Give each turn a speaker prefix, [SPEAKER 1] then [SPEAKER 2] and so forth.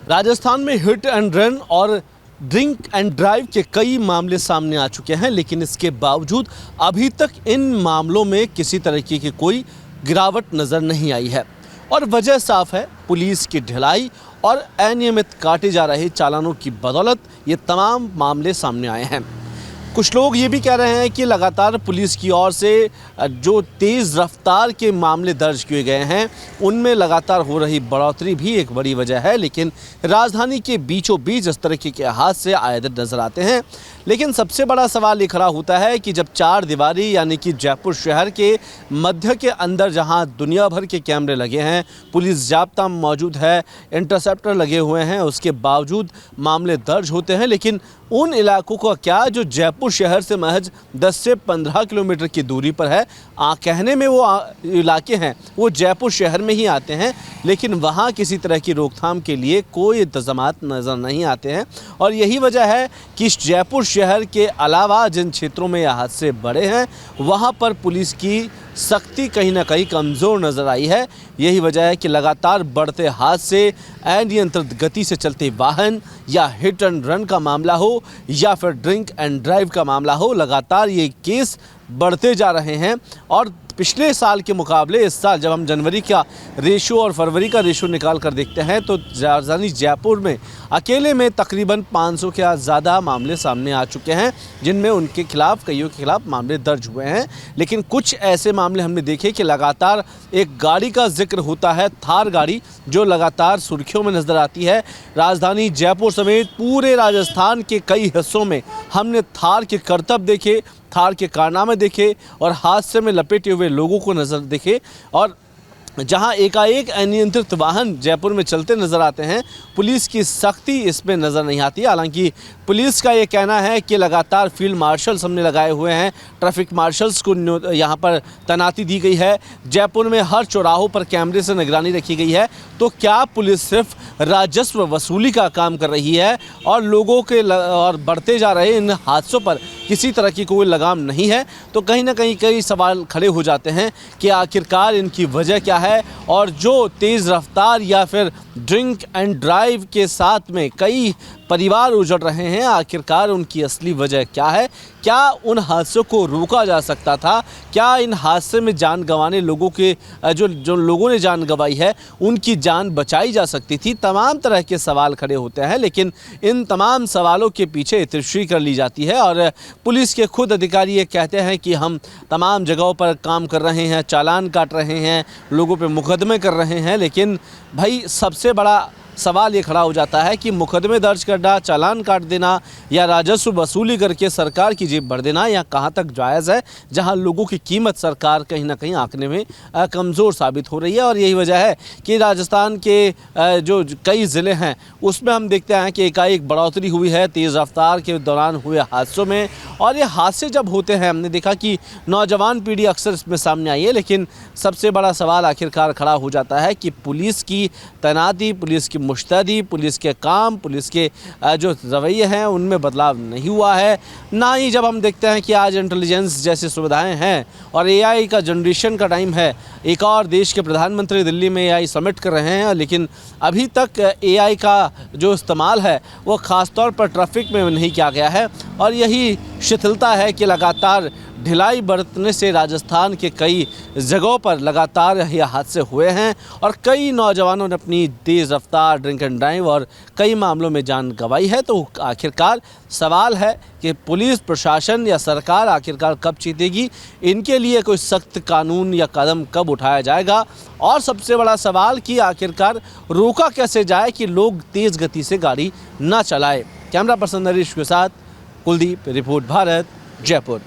[SPEAKER 1] राजस्थान में hit and run और drink and drive के कई मामले सामने आ चुके हैं, लेकिन इसके बावजूद अभी तक इन मामलों में किसी तरीके की कोई गिरावट नज़र नहीं आई है। और वजह साफ है, पुलिस की ढिलाई और अनियमित काटे जा रहे चालानों की बदौलत ये तमाम मामले सामने आए हैं। कुछ लोग ये भी कह रहे हैं कि लगातार पुलिस की ओर से जो तेज़ रफ्तार के मामले दर्ज किए गए हैं उनमें लगातार हो रही बढ़ोतरी भी एक बड़ी वजह है, लेकिन राजधानी के बीचों बीच इस तरह के हादसे आए दिन नज़र आते हैं। लेकिन सबसे बड़ा सवाल ये खड़ा होता है कि जब चार दीवारी यानी कि जयपुर शहर के मध्य के अंदर जहां दुनिया भर के कैमरे लगे हैं, पुलिस जाब्ता मौजूद है, इंटरसेप्टर लगे हुए हैं, उसके बावजूद मामले दर्ज होते हैं। लेकिन उन इलाकों का क्या जो जयपुर शहर से महज 10 से 15 किलोमीटर की दूरी पर है, कहने में वो इलाके हैं वो जयपुर शहर में ही आते हैं, लेकिन वहाँ किसी तरह की रोकथाम के लिए कोई इंतजामात नज़र नहीं आते हैं। और यही वजह है कि जयपुर शहर के अलावा जिन क्षेत्रों में यह हादसे बढ़े हैं वहाँ पर पुलिस की सख्ती कहीं ना कहीं कमज़ोर नज़र आई है। यही वजह है कि लगातार बढ़ते हादसे, अनियंत्रित गति से चलते वाहन या हिट एंड रन का मामला हो या फिर ड्रिंक एंड ड्राइव का मामला हो, लगातार ये केस बढ़ते जा रहे हैं। और पिछले साल के मुकाबले इस साल जब हम जनवरी का रेशो और फरवरी का रेशो निकाल कर देखते हैं तो राजधानी जयपुर में अकेले में तकरीबन 500 के ज़्यादा मामले सामने आ चुके हैं, जिनमें उनके खिलाफ कईयों के खिलाफ मामले दर्ज हुए हैं। लेकिन कुछ ऐसे मामले हमने देखे कि लगातार एक गाड़ी का जिक्र होता है, थार गाड़ी, जो लगातार सुर्खियों में नज़र आती है। राजधानी जयपुर समेत पूरे राजस्थान के कई हिस्सों में हमने थार के करतब देखे, थार के कारनामे देखे और हादसे में लपेटे हुए लोगों को नज़र देखे। और जहां एकाएक अनियंत्रित वाहन जयपुर में चलते नज़र आते हैं, पुलिस की सख्ती इसमें नज़र नहीं आती। हालांकि पुलिस का ये कहना है कि लगातार फील्ड मार्शल्स हमने लगाए हुए हैं, ट्रैफिक मार्शल्स को यहाँ पर तैनाती दी गई है, जयपुर में हर चौराहों पर कैमरे से निगरानी रखी गई है। तो क्या पुलिस सिर्फ राजस्व वसूली का काम कर रही है और लोगों के और बढ़ते जा रहे इन हादसों पर किसी तरह की कोई लगाम नहीं है? तो कहीं ना कहीं कई सवाल खड़े हो जाते हैं कि आखिरकार इनकी वजह क्या है, और जो तेज़ रफ्तार या फिर ड्रिंक एंड ड्राइव के साथ में कई परिवार उजड़ रहे हैं, आखिरकार उनकी असली वजह क्या है? क्या उन हादसों को रोका जा सकता था? क्या इन हादसे में जान गंवाने लोगों के जो लोगों ने जान गंवाई है उनकी जान बचाई जा सकती थी? तमाम तरह के सवाल खड़े होते हैं, लेकिन इन तमाम सवालों के पीछे इतश्री कर ली जाती है। और पुलिस के खुद अधिकारी ये कहते हैं कि हम तमाम जगहों पर काम कर रहे हैं, चालान काट रहे हैं, लोगों पे मुकदमे कर रहे हैं। लेकिन भाई सबसे बड़ा सवाल ये खड़ा हो जाता है कि मुकदमे दर्ज करना, चालान काट देना या राजस्व वसूली करके सरकार की जेब भर देना या कहाँ तक जायज़ है, जहाँ लोगों की कीमत सरकार कहीं ना कहीं आंकने में कमज़ोर साबित हो रही है। और यही वजह है कि राजस्थान के जो कई ज़िले हैं उसमें हम देखते हैं कि एकाएक बढ़ोतरी हुई है तेज़ रफ्तार के दौरान हुए हादसों में। और ये हादसे जब होते हैं, हमने देखा कि नौजवान पीढ़ी अक्सर इसमें सामने आई है, लेकिन सबसे बड़ा सवाल आखिरकार खड़ा हो जाता है कि पुलिस की तैनाती, पुलिस की मुस्तैदी, पुलिस के काम, पुलिस के जो रवैये हैं उनमें बदलाव नहीं हुआ है। ना ही जब हम देखते हैं कि आज इंटेलिजेंस जैसी सुविधाएं हैं और एआई का जनरेशन का टाइम है, एक और देश के प्रधानमंत्री दिल्ली में एआई समिट कर रहे हैं, लेकिन अभी तक एआई का जो इस्तेमाल है वो ख़ास तौर पर ट्रैफिक में नहीं किया गया है। और यही शिथिलता है कि लगातार ढिलाई बरतने से राजस्थान के कई जगहों पर लगातार ये हादसे हुए हैं और कई नौजवानों ने अपनी तेज़ रफ्तार, ड्रिंक एंड ड्राइव और कई मामलों में जान गंवाई है। तो आखिरकार सवाल है कि पुलिस प्रशासन या सरकार आखिरकार कब जीतेगी? इनके लिए कोई सख्त कानून या कदम कब उठाया जाएगा? और सबसे बड़ा सवाल कि आखिरकार रोका कैसे जाए कि लोग तेज़ गति से गाड़ी ना चलाए। कैमरा पर्सन नरेश के साथ कुलदीप, रिपोर्ट भारत, जयपुर।